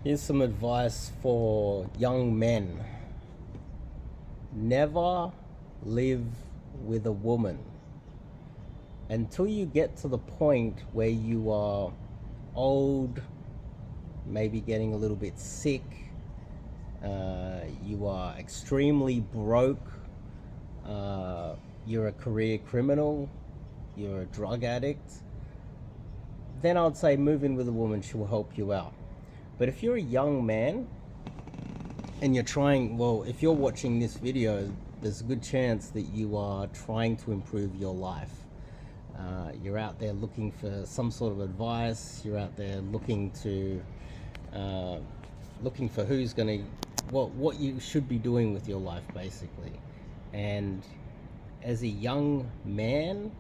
Here's some advice for young men. Never live with a woman until you get to the point where you are old, maybe getting a little bit sick, you are extremely broke, you're a career criminal, you're a drug addict. Then I'd say move in with a woman, she will help you out. But if you're a young man and you're trying, well, if you're watching this video, there's a good chance that you are trying to improve your life. You're out there looking for some sort of advice. You're out there looking for who's going to, what you should be doing with your life, basically. And as a young man,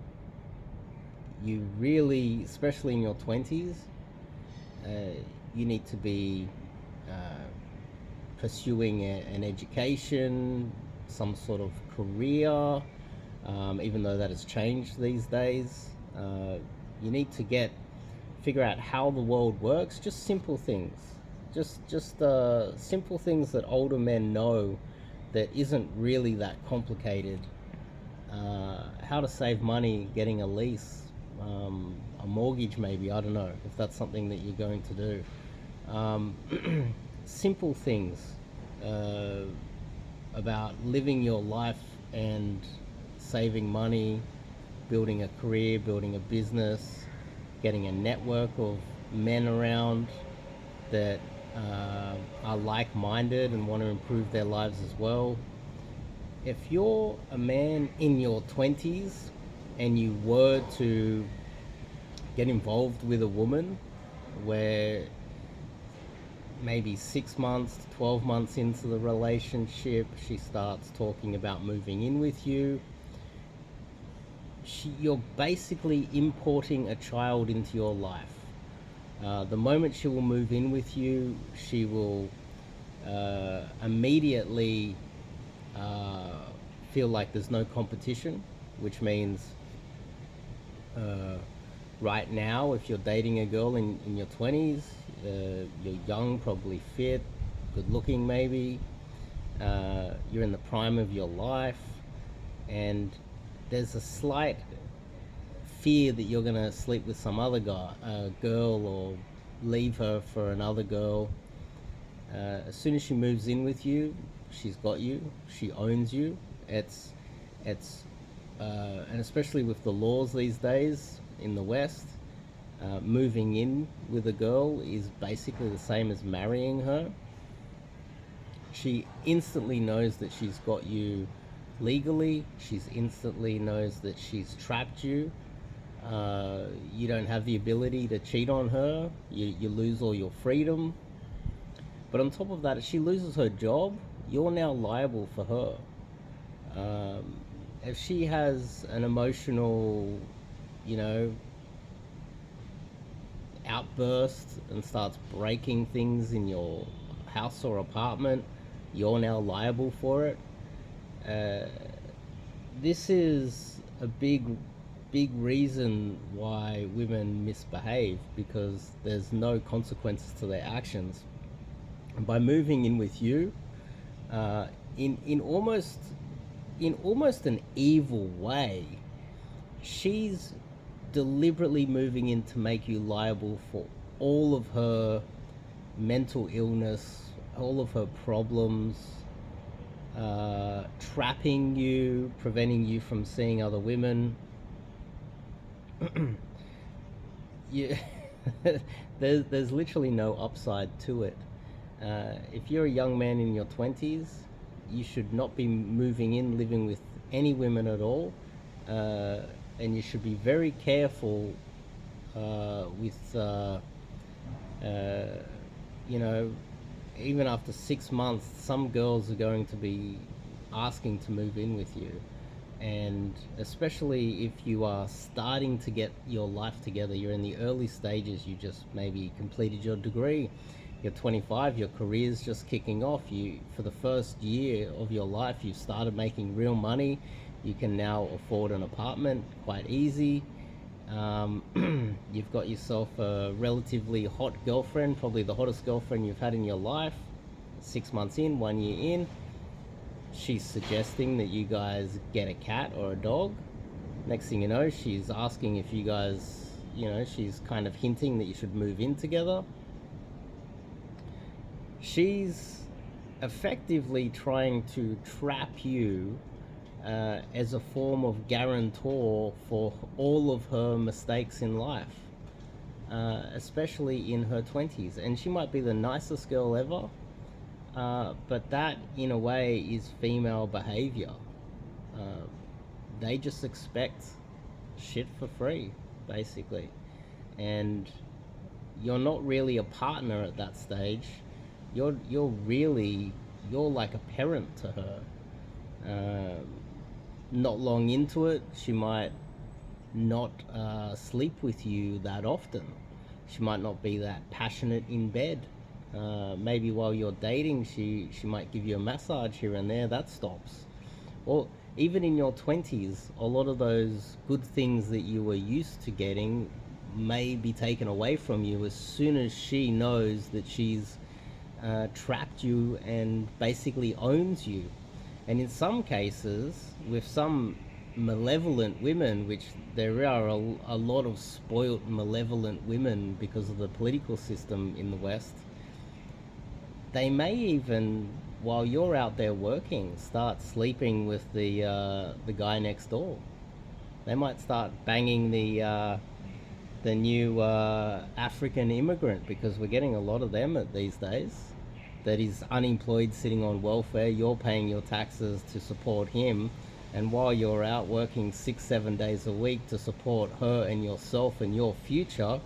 you really, especially in your 20s, you need to be pursuing an education, some sort of career, even though that has changed these days. You need to figure out how the world works, just simple things. Just simple things that older men know that isn't really that complicated. How to save money getting a lease, a mortgage maybe, I don't know if that's something that you're going to do. Simple things about living your life and saving money, building a career, building a business, getting a network of men around that are like-minded and want to improve their lives as well. If you're a man in your 20s and you were to get involved with a woman where maybe 6 months to 12 months into the relationship she starts talking about moving in with you, you're basically importing a child into your life. The moment she will move in with you, she will immediately feel like there's no competition, which means right now, if you're dating a girl in your 20s, you're young, probably fit, good looking maybe, you're in the prime of your life, and there's a slight fear that you're going to sleep with some other girl, or leave her for another girl. As soon as she moves in with you, she's got you, she owns you. It's and especially with the laws these days in the West, moving in with a girl is basically the same as marrying her. She instantly knows that she's got you legally. She's instantly knows that she's trapped you. You don't have the ability to cheat on her. You lose all your freedom. But on top of that, if she loses her job, you're now liable for her. If she has an emotional, outburst and starts breaking things in your house or apartment, you're now liable for it. This is a big reason why women misbehave, because there's no consequences to their actions. And by moving in with you, in almost an evil way, she's deliberately moving in to make you liable for all of her mental illness, all of her problems, trapping you, preventing you from seeing other women. There's literally no upside to it. If you're a young man in your 20s, you should not be moving in, living with any women at all, and you should be very careful with, even after 6 months, some girls are going to be asking to move in with you. And especially if you are starting to get your life together, you're in the early stages, you just maybe completed your degree, you're 25, your career's just kicking off, for the first year of your life you've started making real money, you can now afford an apartment quite easy, You've got yourself a relatively hot girlfriend, probably the hottest girlfriend you've had in your life. 6 months in, 1 year in, she's suggesting that you guys get a cat or a dog. Next thing you know, she's asking if you guys, she's kind of hinting that you should move in together. She's effectively trying to trap you as a form of guarantor for all of her mistakes in life, especially in her 20s. And she might be the nicest girl ever, but that, in a way, is female behavior. They just expect shit for free, basically. And you're not really a partner at that stage. You're like a parent to her. Not long into it, she might not sleep with you that often. She might not be that passionate in bed. Maybe while you're dating, she might give you a massage here and there. That stops. Or even in your 20s, a lot of those good things that you were used to getting may be taken away from you as soon as she knows that she's trapped you and basically owns you. And in some cases, with some malevolent women, which there are a lot of spoilt, malevolent women because of the political system in the West, they may even, while you're out there working, start sleeping with the guy next door. They might start banging the new African immigrant, because we're getting a lot of them these days, that is unemployed, sitting on welfare. You're paying your taxes to support him, and while you're out working 6-7 days a week to support her and yourself and your future,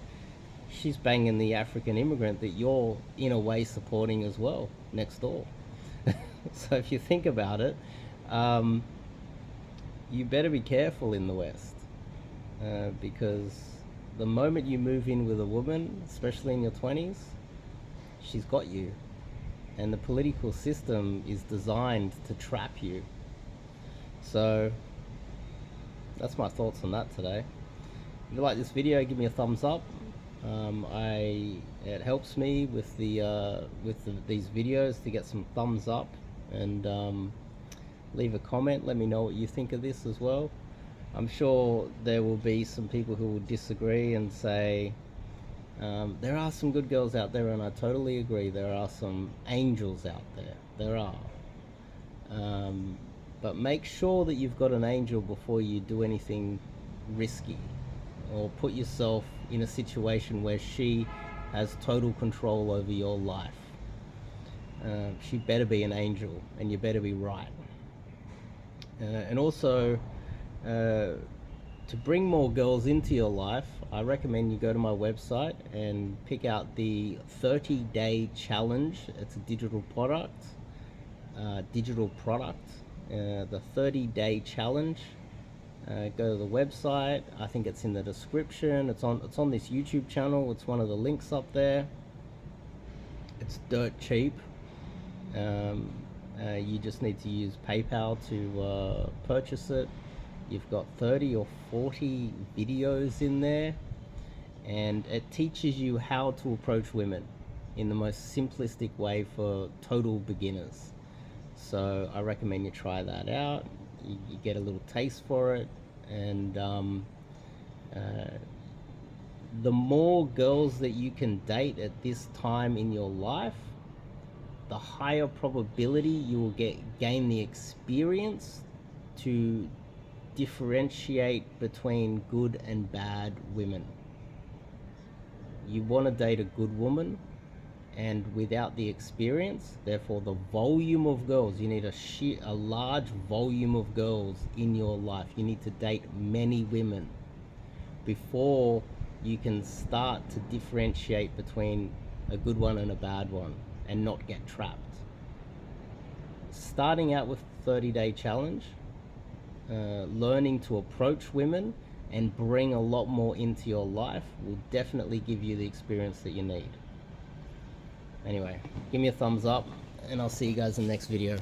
she's banging the African immigrant that you're in a way supporting as well next door. So if you think about it, you better be careful in the West, because the moment you move in with a woman, especially in your 20s, she's got you. And the political system is designed to trap you. So that's my thoughts on that today. If you like this video, give me a thumbs up. It helps me with these videos to get some thumbs up, and leave a comment. Let me know what you think of this as well. I'm sure there will be some people who will disagree and say, there are some good girls out there, and I totally agree. There are some angels out there. There are. But make sure that you've got an angel before you do anything risky, or put yourself in a situation where she has total control over your life. She better be an angel, and you better be right. And also, to bring more girls into your life, I recommend you go to my website and pick out the 30-day challenge. It's a digital product. The 30-day challenge. Go to the website. I think it's in the description. It's on this YouTube channel. It's one of the links up there. It's dirt cheap. You just need to use PayPal to purchase it. You've got 30 or 40 videos in there, and it teaches you how to approach women in the most simplistic way for total beginners. So I recommend you try that out. You get a little taste for it, and the more girls that you can date at this time in your life, the higher probability you will gain the experience to differentiate between good and bad women. You want to date a good woman, and without the experience, therefore the volume of girls, you need a large volume of girls in your life. You need to date many women before you can start to differentiate between a good one and a bad one and not get trapped. Starting out with 30-day challenge, learning to approach women and bring a lot more into your life will definitely give you the experience that you need. Anyway, give me a thumbs up, and I'll see you guys in the next video.